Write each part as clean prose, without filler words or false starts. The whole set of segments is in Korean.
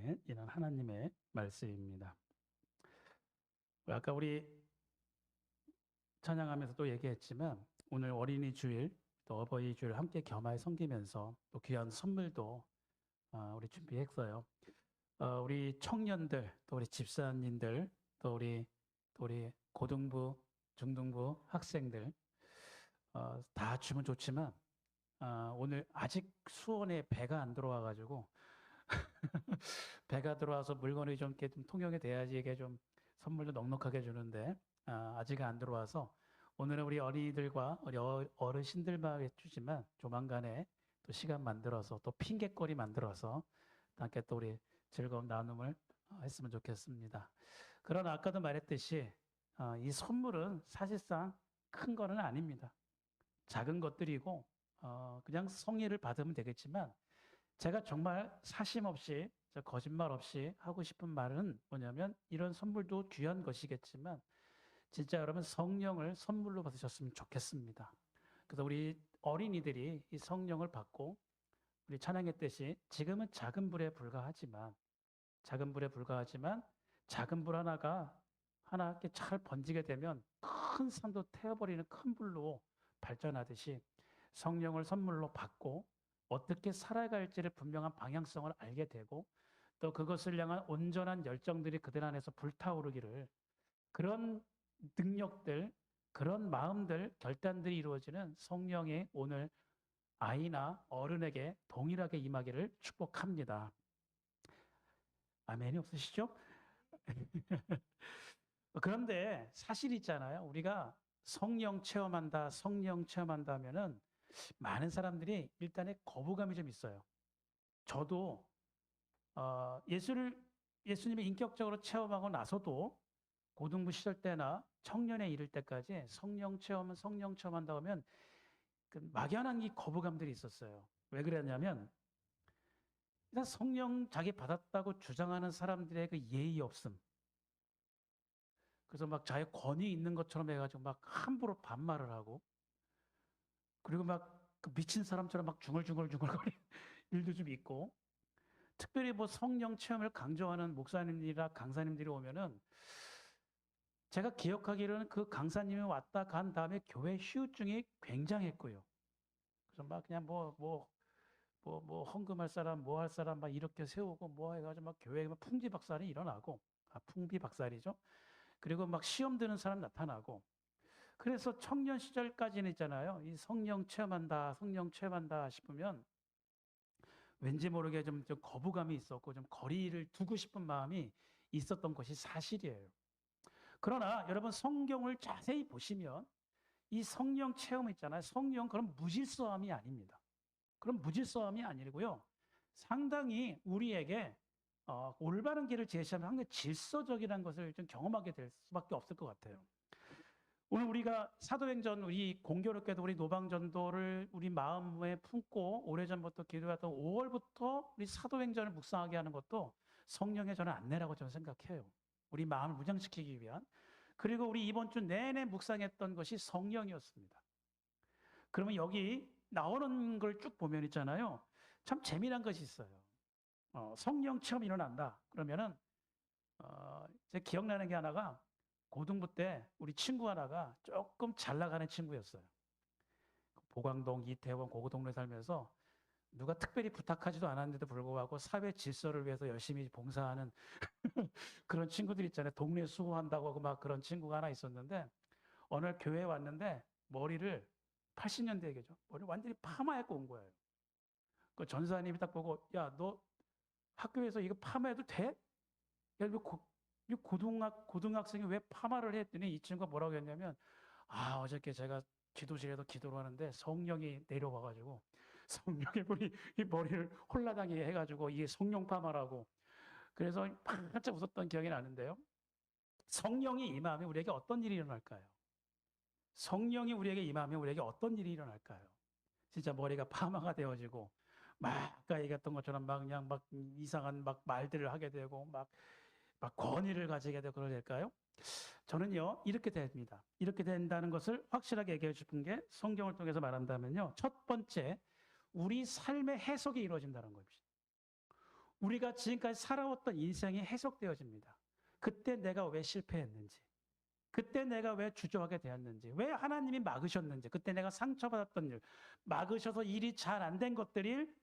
시간에 이런 하나님의 말씀입니다. 아까 우리 찬양하면서도 얘기했지만 오늘 어린이 주일 또 어버이 주일 함께 겸하여 섬기면서 또 귀한 선물도 우리 준비했어요. 우리 청년들 또 우리 집사님들 또 우리 고등부 중등부 학생들 다 주면 좋지만 오늘 아직 수원에 배가 안 들어와 가지고 배가 들어와서 물건이 좀 이렇게 좀 통용이 돼야지 이게 좀 선물도 넉넉하게 주는데 아직 안 들어와서 오늘은 우리 어린이들과 우리 어르신들만 해주지만 조만간에 또 시간 만들어서 또 핑계거리 만들어서 함께 또 우리 즐거운 나눔을 했으면 좋겠습니다. 그러나 아까도 말했듯이 이 선물은 사실상 큰 거는 아닙니다. 작은 것들이고 그냥 성의를 받으면 되겠지만 제가 정말 사심 없이 거짓말 없이 하고 싶은 말은 뭐냐면 이런 선물도 귀한 것이겠지만 진짜 여러분 성령을 선물로 받으셨으면 좋겠습니다. 그래서 우리 어린이들이 이 성령을 받고 우리 찬양했듯이 지금은 작은 불에 불과하지만 작은 불 하나가 하나 이렇게 잘 번지게 되면 큰 산도 태워버리는 큰 불로 발전하듯이 성령을 선물로 받고 어떻게 살아갈지를 분명한 방향성을 알게 되고 또 그것을 향한 온전한 열정들이 그들 안에서 불타오르기를 그런 능력들, 그런 마음들, 결단들이 이루어지는 성령의 오늘 아이나 어른에게 동일하게 임하기를 축복합니다. 아멘이 없으시죠? 그런데 사실 있잖아요. 우리가 성령 체험한다 하면은 많은 사람들이 일단의 거부감이 좀 있어요. 저도 예수님의 인격적으로 체험하고 나서도 고등부 시절 때나 청년에 이를 때까지 성령 체험한다 하면 그 막연한 이 거부감들이 있었어요. 왜 그랬냐면 일단 성령 자기 받았다고 주장하는 사람들의 그 예의 없음. 그래서 막 자기 권위 있는 것처럼 해가지고 막 함부로 반말을 하고 그리고 막그 미친 사람처럼 막 중얼중얼거리는 일도 좀 있고 특별히 뭐 성령 체험을 강조하는 목사님이나 강사님들이 오면은 제가 기억하기로는 그 강사님이 왔다 간 다음에 교회 휴증이 굉장했고요. 그래서 막 그냥 헌금할 사람, 뭐 할 사람 막 이렇게 세우고 뭐 해가지고 막 교회에 막 풍지박산이 일어나고, 풍비박산이죠. 그리고 막 시험 드는 사람 나타나고. 그래서 청년 시절까지는 있잖아요. 이 성령 체험한다 싶으면 왠지 모르게 좀 거부감이 있었고 좀 거리를 두고 싶은 마음이 있었던 것이 사실이에요. 그러나 여러분 성경을 자세히 보시면 이 성령 체험 있잖아요. 성령 그런 무질서함이 아닙니다. 그런 무질서함이 아니고요. 상당히 우리에게 올바른 길을 제시하면 상당히 질서적이라는 것을 좀 경험하게 될 수밖에 없을 것 같아요. 오늘 우리가 사도행전 우리 공교롭게도 우리 노방전도를 우리 마음에 품고 오래전부터 기도했던 5월부터 우리 사도행전을 묵상하게 하는 것도 성령의 저는 안내라고 저는 생각해요. 우리 마음을 무장시키기 위한. 그리고 우리 이번 주 내내 묵상했던 것이 성령이었습니다. 그러면 여기 나오는 걸 쭉 보면 있잖아요. 참 재미난 것이 있어요. 성령 체험이 일어난다. 그러면은 제 기억나는 게 하나가 고등부 때 우리 친구 하나가 조금 잘 나가는 친구였어요. 보광동, 이태원, 고그 동네 살면서 누가 특별히 부탁하지도 않았는데도 불구하고 사회 질서를 위해서 열심히 봉사하는 그런 친구들 있잖아요. 동네 수호한다고 하고 막 그런 친구가 하나 있었는데 어느 날 교회에 왔는데 머리를 80년대 얘기죠. 머리를 완전히 파마해고 온 거예요. 그 전사님이 딱 보고 야, 너 학교에서 이거 파마해도 돼? 야, 이 고등학생이 왜 파마를 해? 했더니 이 친구가 뭐라고 했냐면 어저께 제가 기도실에서 기도를 하는데 성령이 내려와가지고 성령의 불이 이 머리를 홀라당하게 해가지고 이게 성령 파마라고 그래서 반짝 웃었던 기억이 나는데요. 성령이 임하면 우리에게 어떤 일이 일어날까요? 성령이 우리에게 임하면 우리에게 어떤 일이 일어날까요? 진짜 머리가 파마가 되어지고 막 아까 얘기했던 것처럼 막 그냥 막 이상한 막 말들을 하게 되고 막 권위를 가지게 되고 그럴까요? 저는요 이렇게 됩니다. 이렇게 된다는 것을 확실하게 얘기해 싶은 게 성경을 통해서 말한다면요. 첫 번째 우리 삶의 해석이 이루어진다는 것입니다. 우리가 지금까지 살아왔던 인생이 해석되어집니다. 그때 내가 왜 실패했는지, 그때 내가 왜 주저하게 되었는지, 왜 하나님이 막으셨는지, 그때 내가 상처받았던 일, 막으셔서 일이 잘 안 된 것들을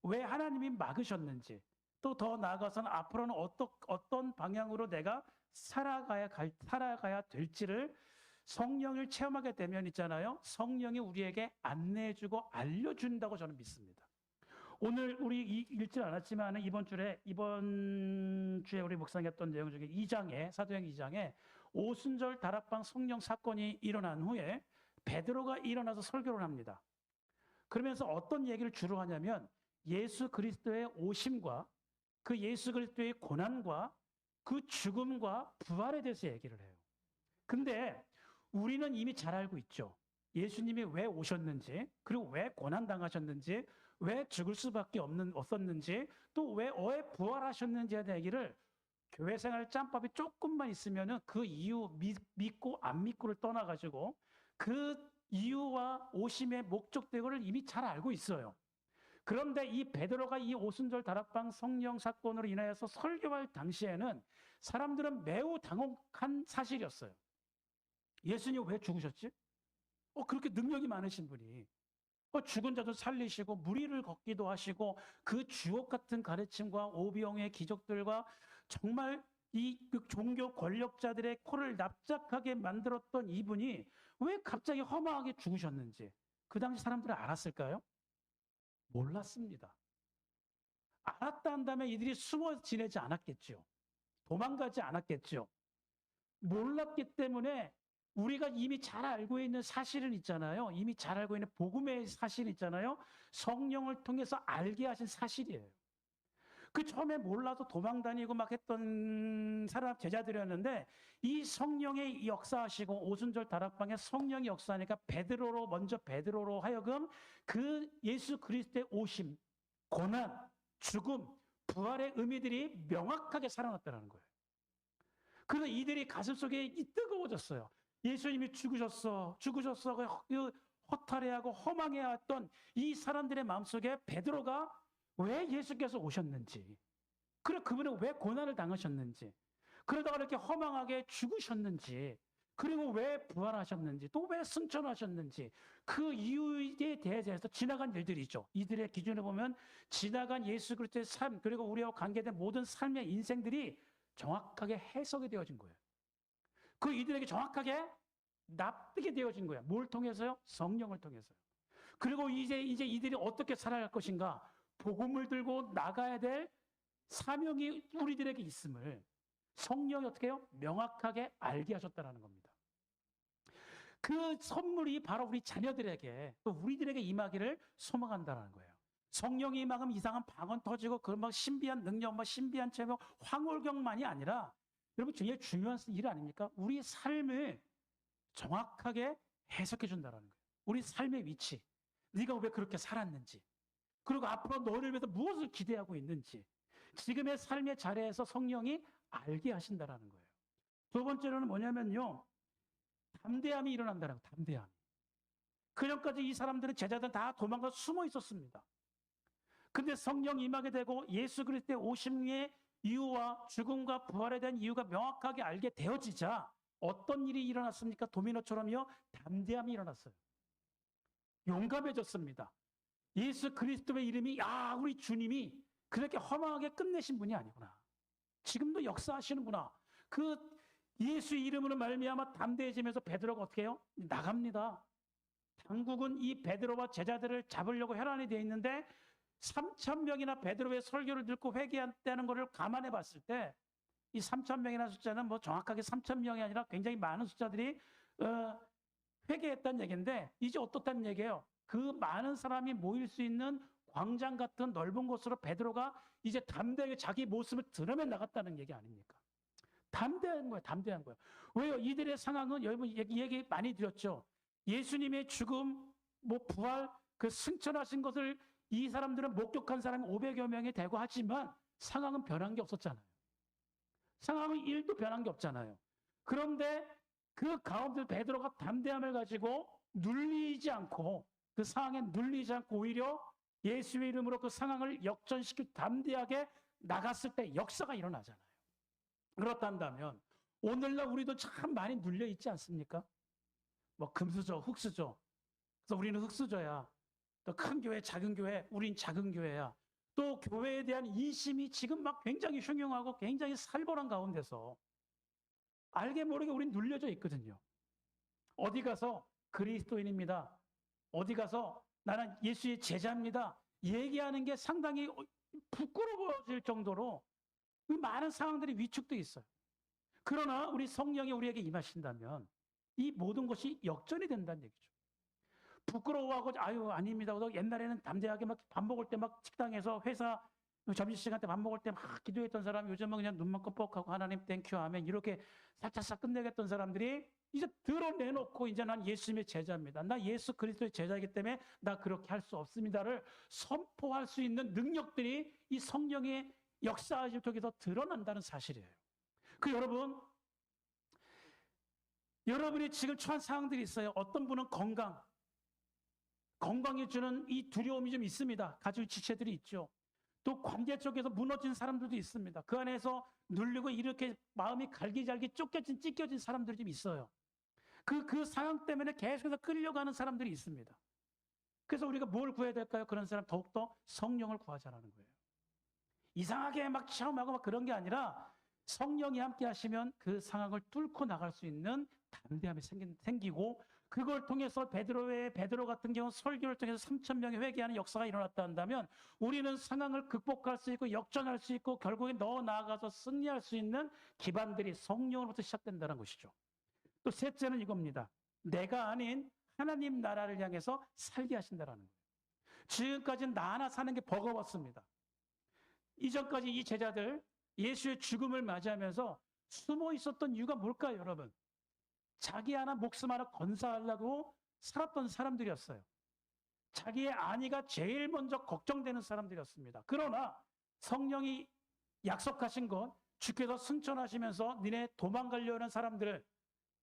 왜 하나님이 막으셨는지, 또 더 나아가서는 앞으로는 어떤 방향으로 내가 살아가야 될지를 성령을 체험하게 되면 있잖아요. 성령이 우리에게 안내해주고 알려준다고 저는 믿습니다. 오늘 우리 읽지 않았지만 이번 주에 우리 묵상했던 내용 중에 2장에 사도행 2장에 오순절 다락방 성령 사건이 일어난 후에 베드로가 일어나서 설교를 합니다. 그러면서 어떤 얘기를 주로 하냐면 예수 그리스도의 오심과 그 예수 그리스도의 고난과 그 죽음과 부활에 대해서 얘기를 해요. 근데 우리는 이미 잘 알고 있죠. 예수님이 왜 오셨는지, 그리고 왜 고난당하셨는지, 왜 죽을 수밖에 없었는지, 또 왜 부활하셨는지에 대한 얘기를 교회 생활 짬밥이 조금만 있으면은 그 이유 믿고 안 믿고를 떠나가지고 그 이유와 오심의 목적대로를 이미 잘 알고 있어요. 그런데 이 베드로가 이 오순절 다락방 성령 사건으로 인하여서 설교할 당시에는 사람들은 매우 당혹한 사실이었어요. 예수님 왜 죽으셨지? 그렇게 능력이 많으신 분이 죽은 자도 살리시고 무리를 걷기도 하시고 그 주옥 같은 가르침과 오병의 기적들과 정말 이 종교 권력자들의 코를 납작하게 만들었던 이분이 왜 갑자기 허망하게 죽으셨는지 그 당시 사람들은 알았을까요? 몰랐습니다. 알았다 한다면 이들이 숨어 지내지 않았겠죠. 도망가지 않았겠죠. 몰랐기 때문에 우리가 이미 잘 알고 있는 사실은 있잖아요. 이미 잘 알고 있는 복음의 사실 있잖아요. 성령을 통해서 알게 하신 사실이에요. 그 처음에 몰라서 도망다니고 막 했던 사람 제자들이었는데 이 성령의 역사하시고 오순절 다락방에 성령이 역사하니까 먼저 베드로로 하여금 그 예수 그리스도의 오심, 고난, 죽음, 부활의 의미들이 명확하게 살아났다는 거예요. 그래서 이들이 가슴속에 뜨거워졌어요. 예수님이 죽으셨어. 그 허탈해하고 허망해했던 이 사람들의 마음속에 베드로가 왜 예수께서 오셨는지, 그리고 그분은 왜 고난을 당하셨는지, 그러다가 이렇게 허망하게 죽으셨는지, 그리고 왜 부활하셨는지, 또 왜 승천하셨는지 그 이유에 대해서 지나간 일들이죠. 이들의 기준을 보면 지나간 예수 그리스도의 삶, 그리고 우리와 관계된 모든 삶의 인생들이 정확하게 해석이 되어진 거예요. 그 이들에게 정확하게 납득이 되어진 거예요. 뭘 통해서요? 성령을 통해서요. 그리고 이제 이들이 어떻게 살아갈 것인가? 복음을 들고 나가야 될 사명이 우리들에게 있음을 성령이 어떻게 해요? 명확하게 알게 하셨다는 겁니다. 그 선물이 바로 우리 자녀들에게 또 우리들에게 임하기를 소망한다는 거예요. 성령이 임하면 이상한 방언 터지고 그런 막 신비한 능력, 막 신비한 체험, 황홀경만이 아니라 여러분 굉장히 중요한 일 아닙니까? 우리 삶을 정확하게 해석해 준다는 거예요. 우리 삶의 위치, 네가 왜 그렇게 살았는지, 그리고 앞으로 너를 위해서 무엇을 기대하고 있는지 지금의 삶의 자리에서 성령이 알게 하신다는 거예요. 두 번째로는 뭐냐면요, 담대함이 일어난다는 거예요. 담대함. 그전까지 이 사람들은 제자들 다 도망가 숨어 있었습니다. 근데 성령이 임하게 되고 예수 그리스도의 오심의 이유와 죽음과 부활에 대한 이유가 명확하게 알게 되어지자 어떤 일이 일어났습니까? 도미노처럼요, 담대함이 일어났어요. 용감해졌습니다. 예수 그리스도의 이름이, 우리 주님이 그렇게 허망하게 끝내신 분이 아니구나. 지금도 역사하시는구나. 그 예수 이름으로 말미암아 담대해지면서 베드로가 어떻게 해요? 나갑니다. 당국은 이 베드로와 제자들을 잡으려고 혈안이 되어 있는데 3,000명이나 베드로의 설교를 듣고 회개한다는 것을 감안해 봤을 때 이 3,000명이라는 숫자는 뭐 정확하게 3,000명이 아니라 굉장히 많은 숫자들이 회개했다는 얘기인데 이제 어떻다는 얘기예요? 그 많은 사람이 모일 수 있는 광장 같은 넓은 곳으로 베드로가 이제 담대하게 자기 모습을 드러내 나갔다는 얘기 아닙니까? 담대한 거예요. 담대한 거예요. 왜요? 이들의 상황은 여러분 얘기 많이 드렸죠. 예수님의 죽음, 부활, 그 승천하신 것을 이 사람들은 목격한 사람이 500여 명이 되고 하지만 상황은 변한 게 없었잖아요. 상황은 1도 변한 게 없잖아요. 그런데 그 가운데 베드로가 담대함을 가지고 눌리지 않고 그 상황에 눌리지 않고 오히려 예수의 이름으로 그 상황을 역전시키고 담대하게 나갔을 때 역사가 일어나잖아요. 그렇단다면 오늘날 우리도 참 많이 눌려 있지 않습니까? 뭐 금수저, 흙수저. 그래서 우리는 흙수저야. 또 큰 교회, 작은 교회, 우린 작은 교회야. 또 교회에 대한 인심이 지금 막 굉장히 흉흉하고 굉장히 살벌한 가운데서 알게 모르게 우린 눌려져 있거든요. 어디 가서 그리스도인입니다. 어디 가서 나는 예수의 제자입니다. 얘기하는 게 상당히 부끄러워질 정도로 그 많은 상황들이 위축돼 있어요. 그러나 우리 성령이 우리에게 임하신다면 이 모든 것이 역전이 된다는 얘기죠. 부끄러워하고 아유 아닙니다. 옛날에는 담대하게 막 밥 먹을 때 막 식당에서 회사 점심시간 때 밥 먹을 때 막 기도했던 사람이 요즘은 그냥 눈만 껌뻑하고 하나님 땡큐 하면 이렇게 살짝살 끝내겠던 사람들이 이제 드러내놓고 이제 난 예수님의 제자입니다. 나 예수 그리스도의 제자이기 때문에 나 그렇게 할 수 없습니다를 선포할 수 있는 능력들이 이 성령의 역사를 통해서 드러난다는 사실이에요. 그 여러분이 지금 처한 상황들이 있어요. 어떤 분은 건강에 주는 이 두려움이 좀 있습니다. 가족 지체들이 있죠. 또 관계 쪽에서 무너진 사람들도 있습니다. 그 안에서 눌리고 이렇게 마음이 갈기잘기 찢겨진 사람들이 좀 있어요. 그 상황 때문에 계속해서 끌려가는 사람들이 있습니다. 그래서 우리가 뭘 구해야 될까요? 그런 사람 더욱더 성령을 구하자라는 거예요. 이상하게 막 체험하고 막 그런 게 아니라 성령이 함께 하시면 그 상황을 뚫고 나갈 수 있는 담대함이 생기고 그걸 통해서 베드로 같은 경우 설교를 통해서 3,000명이 회개하는 역사가 일어났다 한다면 우리는 상황을 극복할 수 있고 역전할 수 있고 결국에 더 나아가서 승리할 수 있는 기반들이 성령으로부터 시작된다는 것이죠. 또 셋째는 이겁니다. 내가 아닌 하나님 나라를 향해서 살게 하신다는 거예요. 지금까지는 나 하나 사는 게 버거웠습니다. 이전까지 이 제자들 예수의 죽음을 맞이하면서 숨어 있었던 이유가 뭘까요, 여러분? 자기 하나 목숨 하나 건사하려고 살았던 사람들이었어요. 자기의 안위가 제일 먼저 걱정되는 사람들이었습니다. 그러나 성령이 약속하신 것, 주께서 승천하시면서 니네 도망가려는 사람들을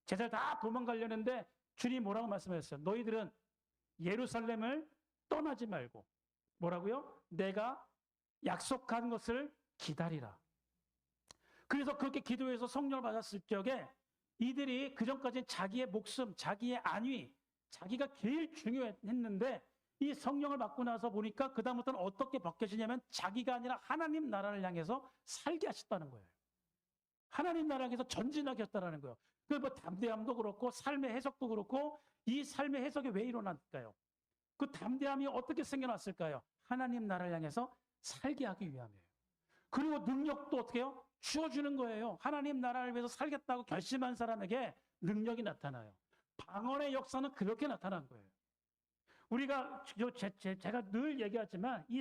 제자들 다 도망가려는데 주님 뭐라고 말씀하셨어요? 너희들은 예루살렘을 떠나지 말고 뭐라고요? 내가 약속한 것을 기다리라. 그래서 그렇게 기도해서 성령을 받았을 적에 이들이 그전까지는 자기의 목숨, 자기의 안위, 자기가 제일 중요했는데 이 성령을 받고 나서 보니까 그다음부터는 어떻게 바뀌어지냐면 자기가 아니라 하나님 나라를 향해서 살게 하셨다는 거예요. 하나님 나라를 향해서 전진하게 했다는 거예요. 그 뭐 담대함도 그렇고 삶의 해석도 그렇고 이 삶의 해석이 왜 일어났을까요? 그 담대함이 어떻게 생겨났을까요? 하나님 나라를 향해서 살게 하기 위함이에요. 그리고 능력도 어떻게 해요? 주어주는 거예요. 하나님 나라를 위해서 살겠다고 결심한 사람에게 능력이 나타나요. 방언의 역사는 그렇게 나타난 거예요. 우리가 제가 늘 얘기하지만 이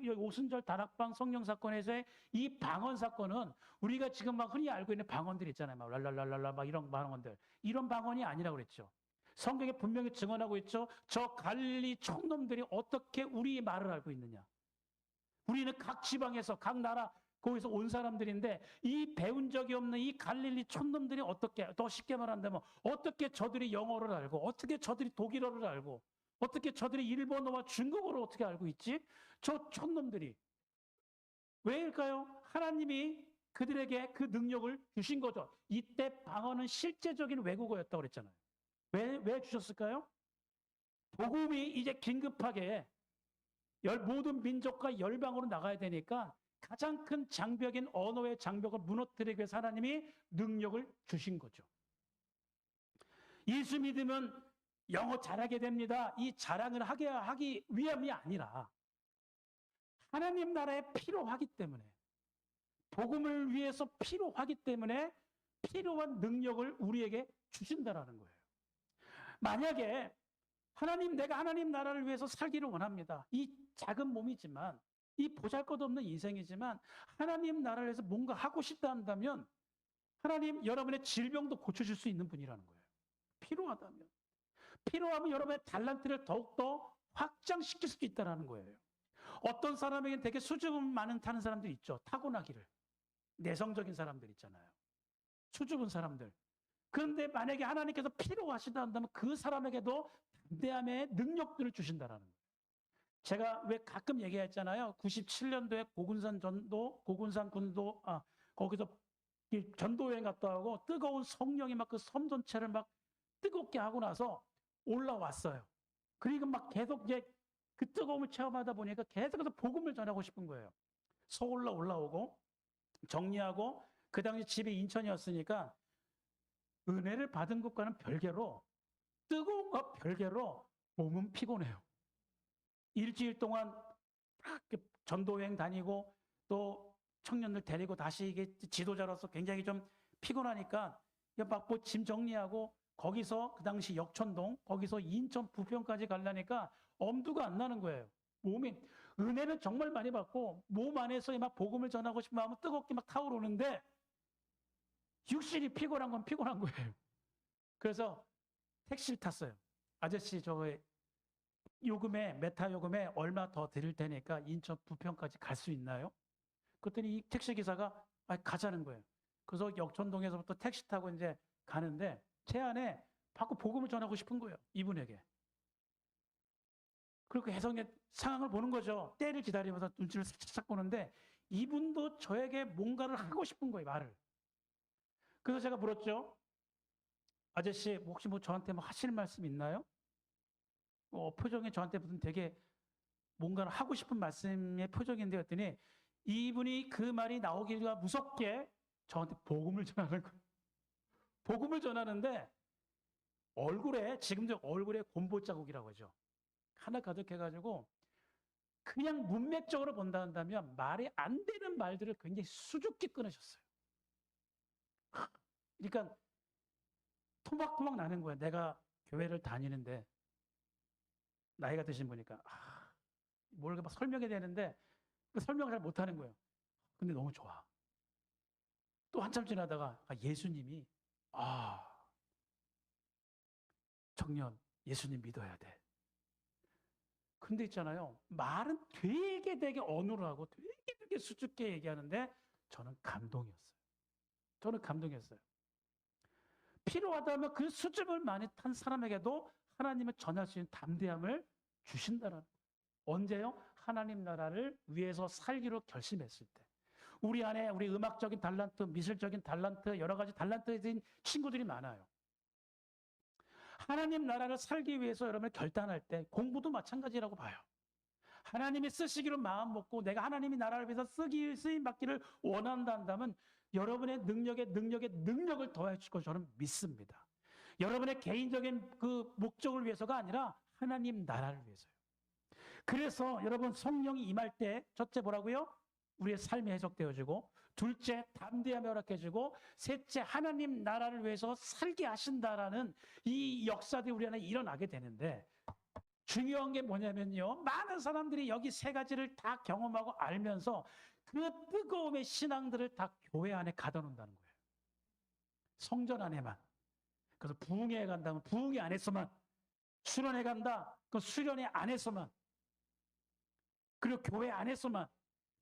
오순절 다락방 성령 사건에서의 이 방언 사건은 우리가 지금 막 흔히 알고 있는 방언들 있잖아요. 막 랄랄랄랄라 막 이런 방언들. 이런 방언이 아니라고 그랬죠. 성경에 분명히 증언하고 있죠. 저 갈릴리 촌놈들이 어떻게 우리 말을 알고 있느냐. 우리는 각 지방에서 각 나라 거기서 온 사람들인데 이 배운 적이 없는 이 갈릴리 촌놈들이 어떻게 더 쉽게 말한다면 어떻게 저들이 영어를 알고 어떻게 저들이 독일어를 알고 어떻게 저들이 일본어와 중국어를 어떻게 알고 있지? 저 촌놈들이. 왜일까요? 하나님이 그들에게 그 능력을 주신 거죠. 이때 방언은 실제적인 외국어였다고 그랬잖아요. 왜 주셨을까요? 복음이 이제 긴급하게 모든 민족과 열방으로 나가야 되니까 가장 큰 장벽인 언어의 장벽을 무너뜨리기 위해서 하나님이 능력을 주신 거죠. 예수 믿으면 영어 잘하게 됩니다. 이 자랑을 하기 위함이 아니라 하나님 나라에 필요하기 때문에 복음을 위해서 필요하기 때문에 필요한 능력을 우리에게 주신다라는 거예요. 만약에 내가 하나님 나라를 위해서 살기를 원합니다. 이 작은 몸이지만 이 보잘것없는 인생이지만 하나님 나라를 위해서 뭔가 하고 싶다 한다면 하나님 여러분의 질병도 고쳐줄 수 있는 분이라는 거예요. 필요하면 여러분의 달란트를 더욱더 확장시킬 수 있다는 거예요. 어떤 사람에게는 되게 수줍음 많은 타는 사람들이 있죠. 타고나기를. 내성적인 사람들 있잖아요. 수줍은 사람들. 그런데 만약에 하나님께서 필요하시다 한다면 그 사람에게도 담대함의 능력들을 주신다는 거예요. 제가 왜 가끔 얘기했잖아요. 97년도에 고군산 군도, 거기서 이 전도 여행 갔다 오고 뜨거운 성령이 막 그 섬 전체를 막 뜨겁게 하고 나서 올라왔어요. 그리고 막 계속 이제 그 뜨거움을 체험하다 보니까 계속해서 복음을 전하고 싶은 거예요. 서울로 올라오고 정리하고, 그 당시 집이 인천이었으니까 은혜를 받은 것과는 별개로, 뜨거운 것 별개로 몸은 피곤해요. 일주일 동안 전도여행 다니고 또 청년들 데리고 다시 이게 지도자로서 굉장히 좀 피곤하니까 막 뭐 짐 정리하고, 거기서 그 당시 역천동, 거기서 인천 부평까지 가려니까 엄두가 안 나는 거예요. 몸이, 은혜는 정말 많이 받고 몸 안에서 막 복음을 전하고 싶은 마음은 뜨겁게 막 타오르는데 육신이 피곤한 건 피곤한 거예요. 그래서 택시를 탔어요. 아저씨, 메타 요금에 얼마 더 드릴 테니까 인천 부평까지 갈 수 있나요? 그랬더니 이 택시기사가 가자는 거예요. 그래서 역천동에서부터 택시 타고 이제 가는데 제 안에 자꾸 복음을 전하고 싶은 거예요. 이분에게. 그리고 계속 상황을 보는 거죠. 때를 기다리면서 눈치를 살짝 보는데 이분도 저에게 뭔가를 하고 싶은 거예요, 말을. 그래서 제가 물었죠. 아저씨, 혹시 뭐 저한테 뭐 하실 말씀 있나요? 표정이 저한테 무슨 되게 뭔가를 하고 싶은 말씀의 표정인데, 했더니 이분이 그 말이 나오기가 무섭게 저한테 복음을 전하는 거예요. 복음을 전하는데 지금도 얼굴에 곰보 자국이라고 하죠. 하나 가득해가지고 그냥 문맥적으로 본다 한다면 말이 안 되는 말들을 굉장히 수줍게 끊으셨어요. 그러니까 토막토막 나는 거야. 내가 교회를 다니는데, 나이가 드신 분이니까 뭘 막 설명해야 되는데 설명을 잘 못하는 거예요. 근데 너무 좋아. 또 한참 지나다가 예수님이 청년, 예수님 믿어야 돼. 근데 있잖아요, 말은 되게 어눌하고 되게 수줍게 얘기하는데 저는 감동이었어요. 필요하다면 그 수줍을 많이 탄 사람에게도 하나님을 전할 수 있는 담대함을 주신다는. 언제요? 하나님 나라를 위해서 살기로 결심했을 때. 우리 안에 우리 음악적인 달란트, 미술적인 달란트, 여러 가지 달란트에 대한 친구들이 많아요. 하나님 나라를 살기 위해서 여러분을 결단할 때 공부도 마찬가지라고 봐요. 하나님이 쓰시기로 마음 먹고 내가 하나님이 나라를 위해서 쓰임 받기를 원한다 한다면 여러분의 능력을 더해 줄 걸 저는 믿습니다. 여러분의 개인적인 그 목적을 위해서가 아니라 하나님 나라를 위해서요. 그래서 여러분, 성령이 임할 때 첫째 뭐라고요? 우리의 삶이 해석되어지고, 둘째 담대함이 허락해지고, 셋째 하나님 나라를 위해서 살게 하신다라는 이 역사들이 우리 안에 일어나게 되는데, 중요한 게 뭐냐면요, 많은 사람들이 여기 세 가지를 다 경험하고 알면서 그 뜨거움의 신앙들을 다 교회 안에 가둬놓는다는 거예요. 성전 안에만. 그래서 부흥회 간다면 부흥회 안에서만, 수련회 간다, 그 수련회 안에서만, 그리고 교회 안에서만,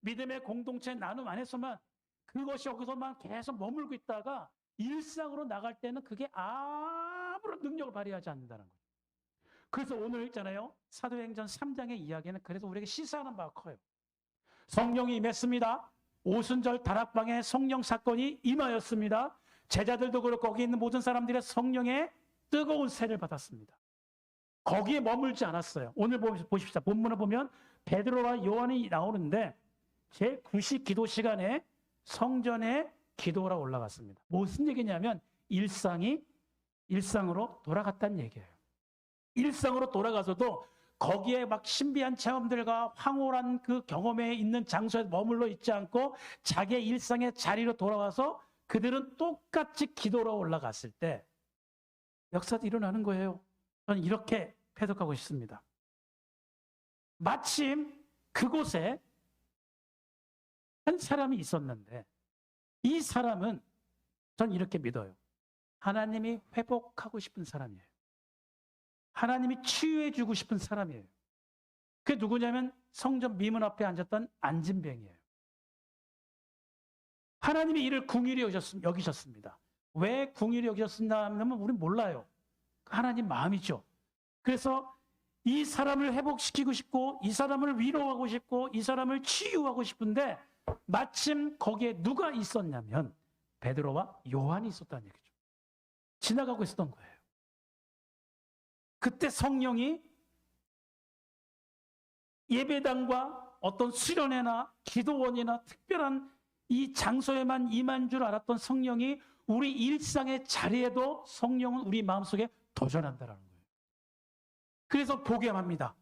믿음의 공동체 나눔 안에서만, 그것이 여기서만 계속 머물고 있다가 일상으로 나갈 때는 그게 아무런 능력을 발휘하지 않는다는 거예요. 그래서 오늘 있잖아요, 사도행전 3장의 이야기는 그래서 우리에게 시사하는 바가 커요. 성령이 임했습니다. 오순절 다락방에 성령 사건이 임하였습니다. 제자들도 그렇고 거기 있는 모든 사람들의 성령의 뜨거운 세를 받았습니다. 거기에 머물지 않았어요. 오늘 보십시오. 본문을 보면 베드로와 요한이 나오는데 제9시 기도 시간에 성전에 기도하러 올라갔습니다. 무슨 얘기냐면 일상으로 돌아갔다는 얘기예요. 일상으로 돌아가서도 거기에 막 신비한 체험들과 황홀한 그 경험에 있는 장소에 머물러 있지 않고 자기의 일상의 자리로 돌아와서 그들은 똑같이 기도로 올라갔을 때 역사도 일어나는 거예요. 저는 이렇게 해석하고 싶습니다. 마침 그곳에 한 사람이 있었는데 이 사람은 전 이렇게 믿어요. 하나님이 회복하고 싶은 사람이에요. 하나님이 치유해주고 싶은 사람이에요. 그게 누구냐면 성전 미문 앞에 앉았던 안진뱅이에요. 하나님이 이를 궁일이 여기셨습니다. 왜 궁일이 여기셨나 하면 우리는 몰라요. 하나님 마음이죠. 그래서 이 사람을 회복시키고 싶고 이 사람을 위로하고 싶고 이 사람을 치유하고 싶은데 마침 거기에 누가 있었냐면 베드로와 요한이 있었다는 얘기죠. 지나가고 있었던 거예요. 그때 성령이 예배당과 어떤 수련회나 기도원이나 특별한 이 장소에만 임한 줄 알았던 성령이 우리 일상의 자리에도 성령은 우리 마음속에 도전한다는 거예요. 그래서 보게 합니다.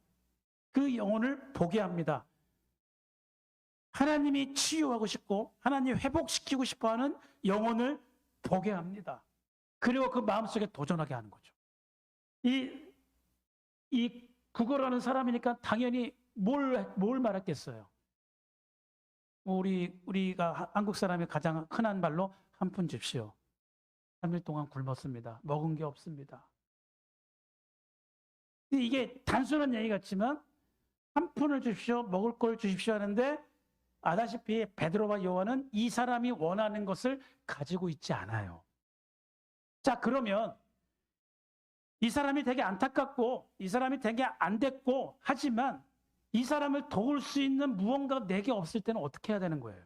그 영혼을 보게 합니다. 하나님이 치유하고 싶고 하나님이 회복시키고 싶어하는 영혼을 보게 합니다. 그리고 그 마음속에 도전하게 하는 거죠. 이 국어라는 사람이니까 당연히 뭘 말했겠어요. 우리가 한국 사람이 가장 흔한 말로 한 푼 줍시오. 3일 동안 굶었습니다. 먹은 게 없습니다. 이게 단순한 얘기 같지만 한 푼을 주십시오. 먹을 걸 주십시오 하는데 아다시피 베드로와 요한은 이 사람이 원하는 것을 가지고 있지 않아요. 자, 그러면 이 사람이 되게 안타깝고 이 사람이 되게 안 됐고 하지만 이 사람을 도울 수 있는 무언가 내게 없을 때는 어떻게 해야 되는 거예요?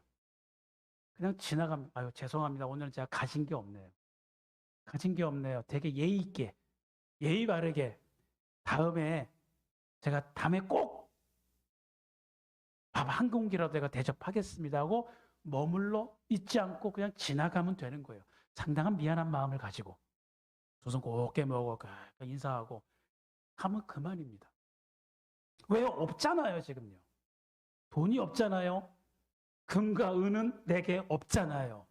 그냥 지나가면 아유 죄송합니다. 오늘은 제가 가진 게 없네요. 가진 게 없네요. 되게 예의 있게 예의 바르게 다음에 꼭 밥 한 공기라도 내가 대접하겠습니다 하고 머물러 있지 않고 그냥 지나가면 되는 거예요. 상당한 미안한 마음을 가지고 두 손 꼭 깨물고 인사하고 하면 그만입니다. 왜 없잖아요 지금요. 돈이 없잖아요. 금과 은은 내게 없잖아요.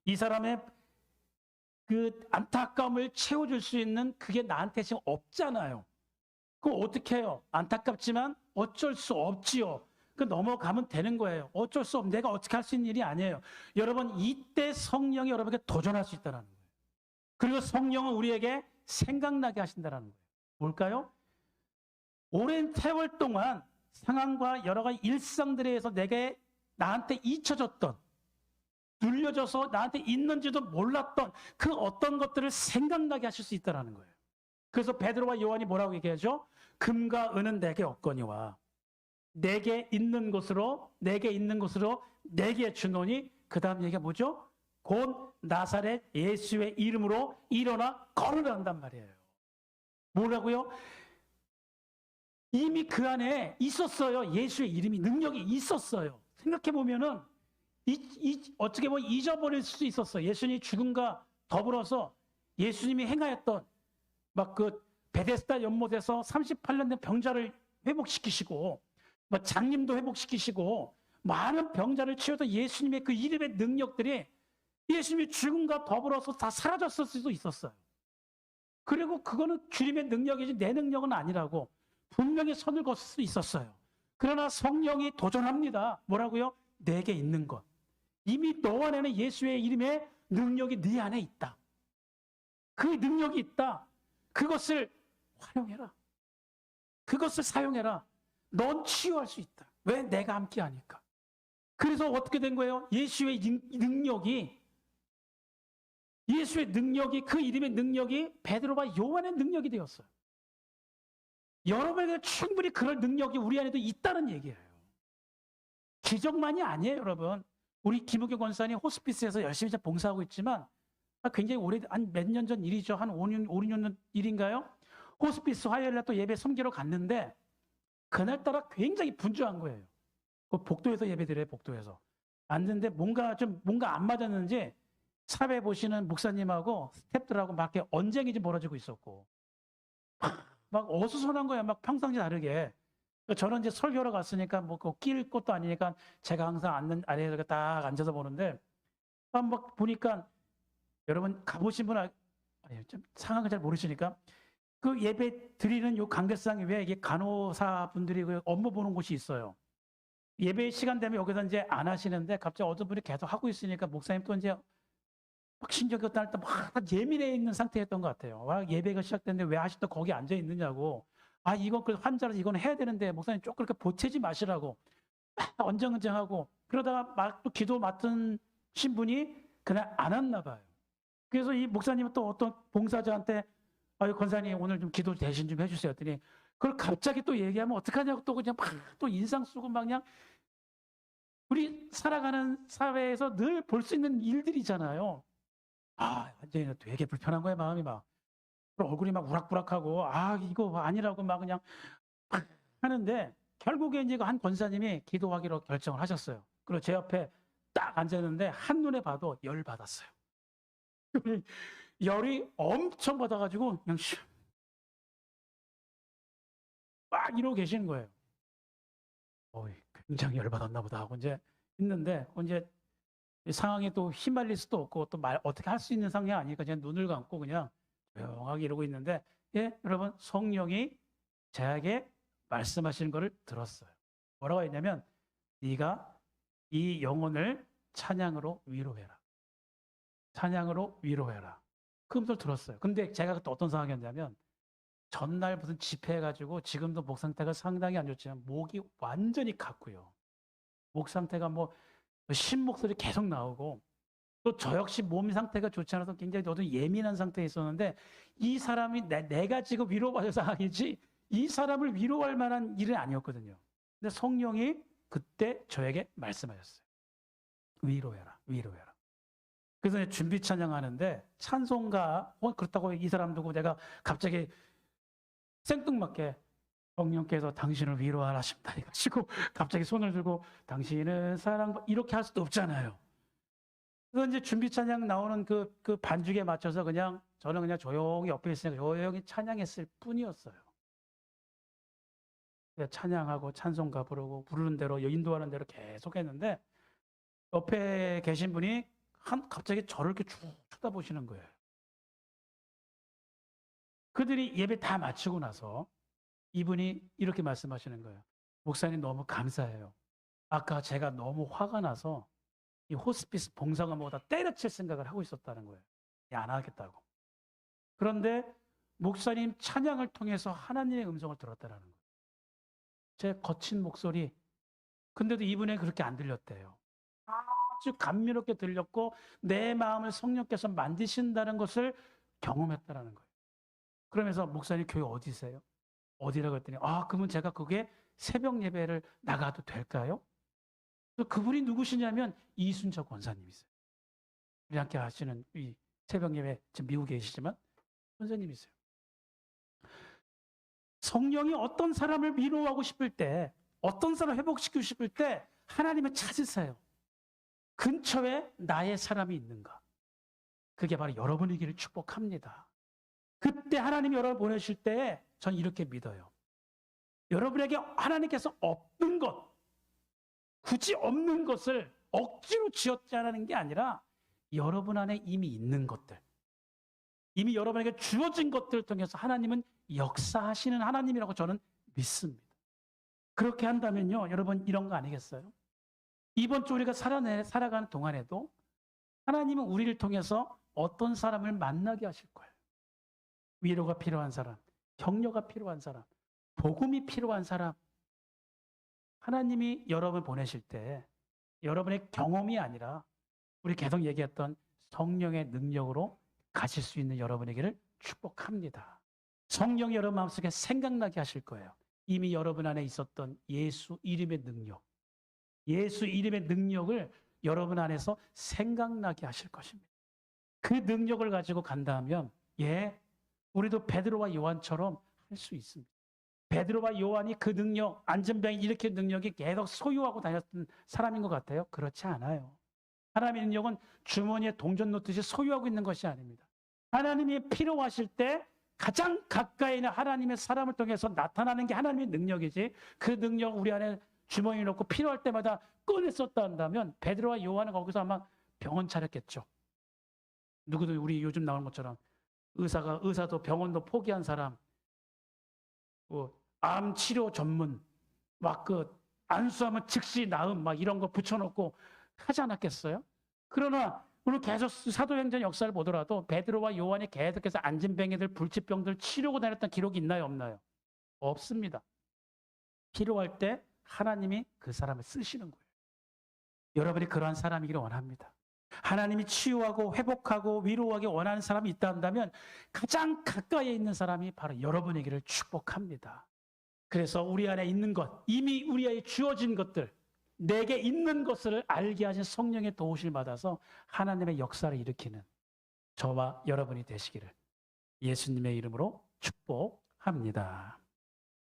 이 사람의 그 안타까움을 채워줄 수 있는 그게 나한테 지금 없잖아요. 그럼 어떻게 해요? 안타깝지만 어쩔 수 없지요. 그 넘어가면 되는 거예요. 어쩔 수 없. 내가 어떻게 할 수 있는 일이 아니에요. 여러분 이때 성령이 여러분에게 도전할 수 있다는 거예요. 그리고 성령은 우리에게 생각나게 하신다는 거예요. 뭘까요? 오랜 세월 동안 상황과 여러 가지 일상들에 의해서 나한테 잊혀졌던 눌려져서 나한테 있는지도 몰랐던 그 어떤 것들을 생각나게 하실 수 있다는 거예요. 그래서 베드로와 요한이 뭐라고 얘기하죠? 금과 은은 내게 없거니와 내게 있는 것으로 내게 주노니 그 다음 얘기가 뭐죠? 곧 나사렛 예수의 이름으로 일어나 걸으라 한단 말이에요. 뭐라고요? 이미 그 안에 있었어요. 예수의 이름이 능력이 있었어요. 생각해 보면은 어떻게 보면 잊어버릴 수 있었어요. 예수님이 죽음과 더불어서 예수님이 행하였던 막 그 베데스다 연못에서 38년 된 병자를 회복시키시고 장님도 회복시키시고 많은 병자를 치워서 예수님의 그 이름의 능력들이 예수님이 죽음과 더불어서 다 사라졌을 수도 있었어요. 그리고 그거는 주님의 능력이지 내 능력은 아니라고 분명히 선을 그을 수 있었어요. 그러나 성령이 도전합니다. 뭐라고요? 내게 있는 것. 이미 너 안에는 예수의 이름의 능력이 네 안에 있다. 그 능력이 있다. 그것을 활용해라. 그것을 사용해라. 넌 치유할 수 있다. 왜? 내가 함께 하니까. 그래서 어떻게 된 거예요? 예수의 능력이 그 이름의 능력이 베드로와 요한의 능력이 되었어요. 여러분에게 충분히 그럴 능력이 우리 안에도 있다는 얘기예요. 기적만이 아니에요, 여러분. 우리 김우경 권사님 호스피스에서 열심히 봉사하고 있지만 굉장히 한 몇 년 전 일이죠. 한 5년, 6년 전 일인가요? 호스피스 화요일날 또 예배 섬기러 갔는데 그날따라 굉장히 분주한 거예요. 복도에서 예배 드려요, 복도에서. 앉는데 뭔가 안 맞았는지 사회 보시는 목사님하고 스태프들하고 막 이렇게 언쟁이 좀 벌어지고 있었고 막 어수선한 거예요. 막 평상시 다르게. 저는 이제 설교하러 갔으니까 낄 것도 아니니까 제가 항상 아래에 딱 앉아서 보는데 막 보니까 여러분 가보신 분 좀 상황을 잘 모르시니까 그 예배 드리는 요 강대상 위에 이게 간호사 분들이 그 업무 보는 곳이 있어요. 예배 시간 되면 여기서 이제 안 하시는데 갑자기 어떤 분이 계속 하고 있으니까 목사님 또 이제 막 신경이 막 예민해 있는 상태였던 것 같아요. 예배가 시작됐는데 왜 아직도 거기 앉아 있느냐고. 이건 그 환자라서 이건 해야 되는데 목사님 조금 그렇게 보채지 마시라고 언쟁하고 그러다가 막 또 기도 맡은 신분이 그날 안 왔나 봐요. 그래서 이 목사님은 또 어떤 봉사자한테 권사님 오늘 좀 기도 대신 좀 해주세요 했더니 그걸 갑자기 또 얘기하면 어떡하냐고 또 그냥 막 또 인상 쓰고 막 그냥 우리 살아가는 사회에서 늘 볼 수 있는 일들이잖아요. 완전히 되게 불편한 거야, 마음이 막. 얼굴이 막 우락부락하고 이거 아니라고 막 그냥 막 하는데 결국에 이제 그 한 권사님이 기도하기로 결정을 하셨어요. 그리고 제 옆에 딱 앉았는데 한눈에 봐도 열 받았어요. 열이 엄청 받아 가지고 그냥 막 이러고 계시는 거예요. 굉장히 열 받았나 보다 하고 인제 있는데 인제 이 상황에 또 휘말릴 수도 없고 또 말 어떻게 할 수 있는 상황이 아니니까 그냥 눈을 감고 그냥 조용하게 이러고 있는데 여러분 성령이 저에게 말씀하시는 거를 들었어요. 뭐라고 했냐면 "네가 이 영혼을 찬양으로 위로해라. 찬양으로 위로해라." 그 음성을 들었어요. 근데 제가 그때 어떤 상황이었냐면 전날 무슨 집회해 가지고 지금도 목 상태가 상당히 안 좋지만 목이 완전히 갔고요. 목 상태가 뭐 쉰 목소리 계속 나오고 또 저 역시 몸 상태가 좋지 않아서 굉장히 저도 예민한 상태에 있었는데 이 사람이 내가 지금 위로받을 상황이지 이 사람을 위로할 만한 일은 아니었거든요. 근데 성령이 그때 저에게 말씀하셨어요. "위로해라, 위로해라." 그래서 이제 준비 찬양하는데 찬송가 그렇다고 이 사람 두고 내가 갑자기 생뚱맞게 성령께서 당신을 위로하십니다 해가지고 갑자기 손을 들고 당신은 사랑 이렇게 할 수도 없잖아요. 그래서 이제 준비 찬양 나오는 그 반주기에 맞춰서 그냥 저는 그냥 조용히 옆에 있으니까 조용히 찬양했을 뿐이었어요. 찬양하고 찬송가 부르고 부르는 대로 인도하는 대로 계속 했는데 옆에 계신 분이 갑자기 저를 이렇게 쭉 쳐다보시는 거예요. 그들이 예배 다 마치고 나서 이분이 이렇게 말씀하시는 거예요. "목사님 너무 감사해요. 아까 제가 너무 화가 나서 이 호스피스 봉사가 뭐다 때려칠 생각을 하고 있었다는 거예요. 안 하겠다고. 그런데 목사님 찬양을 통해서 하나님의 음성을 들었다라는 거예요. 제 거친 목소리. 근데도 이분에게 그렇게 안 들렸대요. 아주 감미롭게 들렸고 내 마음을 성령께서 만드신다는 것을 경험했다라는 거예요. 그러면서 "목사님 교회 어디세요?" "어디라고?" 했더니 그러면 제가 거기에 새벽 예배를 나가도 될까요? 그분이 누구시냐면 이순자 권사님이세요. 우리 함께 하시는 이 새벽 예배 지금 미국에 계시지만 선생님이세요. 성령이 어떤 사람을 위로하고 싶을 때, 어떤 사람을 회복시키고 싶을 때 하나님을 찾으세요. 근처에 나의 사람이 있는가? 그게 바로 여러분이기를 축복합니다. 그때 하나님이 여러분을 보내실 때 전 이렇게 믿어요. 여러분에게 하나님께서 없는 것, 굳이 없는 것을 억지로 지었자라는 게 아니라 여러분 안에 이미 있는 것들, 이미 여러분에게 주어진 것들을 통해서 하나님은 역사하시는 하나님이라고 저는 믿습니다. 그렇게 한다면요, 여러분 이런 거 아니겠어요? 이번 주 우리가 살아가는 동안에도 하나님은 우리를 통해서 어떤 사람을 만나게 하실 거예요. 위로가 필요한 사람, 격려가 필요한 사람, 복음이 필요한 사람. 하나님이 여러분을 보내실 때 여러분의 경험이 아니라 우리 계속 얘기했던 성령의 능력으로 가실 수 있는 여러분에게를 축복합니다. 성령이 여러분 마음속에 생각나게 하실 거예요. 이미 여러분 안에 있었던 예수 이름의 능력, 예수 이름의 능력을 여러분 안에서 생각나게 하실 것입니다. 그 능력을 가지고 간다면 우리도 베드로와 요한처럼 할 수 있습니다. 베드로와 요한이 그 능력, 안전병 일으키는 능력이 계속 소유하고 다녔던 사람인 것 같아요? 그렇지 않아요. 하나님의 능력은 주머니에 동전 놓듯이 소유하고 있는 것이 아닙니다. 하나님이 필요하실 때 가장 가까이 있는 하나님의 사람을 통해서 나타나는 게 하나님의 능력이지, 그 능력을 우리 안에 주머니에 넣고 필요할 때마다 꺼내 썼다 한다면 베드로와 요한은 거기서 아마 병원 차렸겠죠. 누구도 우리 요즘 나오는 것처럼 의사도 병원도 포기한 사람, 암 치료 전문, 안수하면 즉시 나음, 이런 거 붙여놓고 하지 않았겠어요? 그러나, 오늘 계속 사도행전 역사를 보더라도 베드로와 요한이 계속해서 안진뱅이들, 불치병들 치료고 다녔던 기록이 있나요, 없나요? 없습니다. 필요할 때 하나님이 그 사람을 쓰시는 거예요. 여러분이 그러한 사람이기를 원합니다. 하나님이 치유하고 회복하고 위로하기 원하는 사람이 있다 한다면 가장 가까이에 있는 사람이 바로 여러분에게를 축복합니다. 그래서 우리 안에 있는 것, 이미 우리에게 주어진 것들, 내게 있는 것을 알게 하신 성령의 도우심을 받아서 하나님의 역사를 일으키는 저와 여러분이 되시기를 예수님의 이름으로 축복합니다.